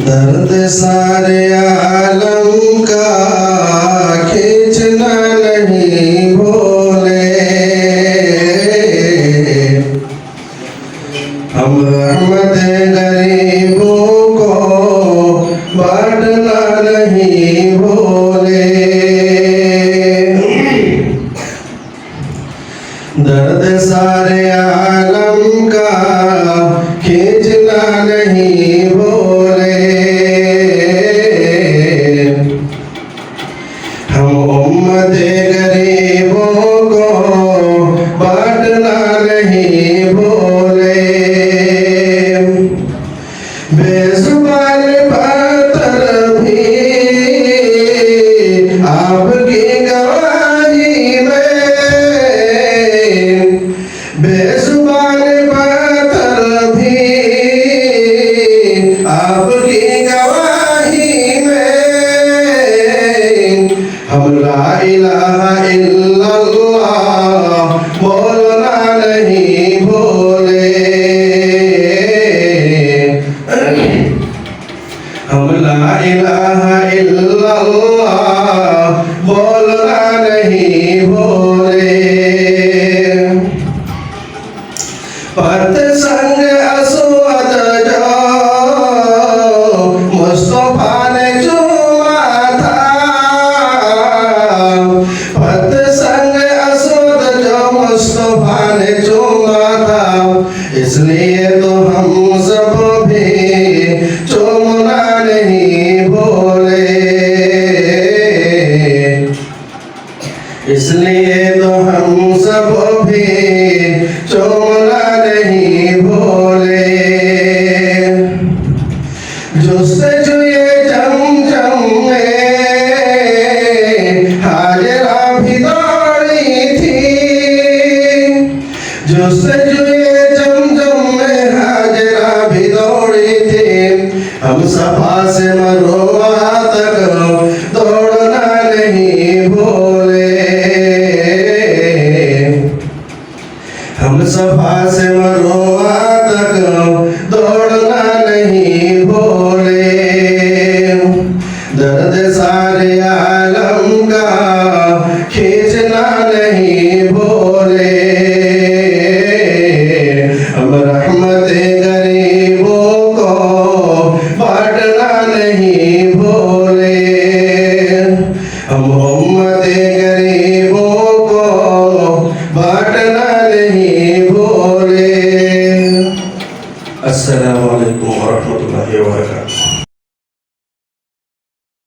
दर्द सारे आलम का खींचना नहीं भूले, हम रहमत गरीबों को बांटना नहीं भूले। दर्द सारे आलम का खींचना नहीं भूले, हम उम्मत गरीबों को बांटना नहीं भूले। बेजुबान पत्थर भी आपकी गवाही में, बेजुबान पत्थर भी आपकी गवाही में, हम ला इलाहा इल्लल्लाह बोलना नहीं भूले, हम ला इलाहा इल्लल्लाह बोलना नहीं भूले। पत संग असवद जो मुस्तफा ने चूमा था, पत संग असवद जो मुस्तफा ने चूमा था, इसलिए तो हम सब भी चूमना नहीं भूले, इसलिए तो हम सब भी चूमना नहीं भूले। जुस्तजुए जमजम में हाजरा भी दौड़ी थी, जुस्तजुए जमजम में हाजरा भी दौड़ी थी, हम सफा से मरवा तक दौड़ना नहीं भूले, हम सफा से मरवा तक दौड़ना नहीं भूले। दर्द सारे आलम का खींचना नहीं भूले, हम रहमत गरीबों को बांटना नहीं भूले, हम उम्मत गरीबों को बांटना नहीं भूले। अस्सलामु अलैकुम व रहमतुल्लाहि व बरकातुहू।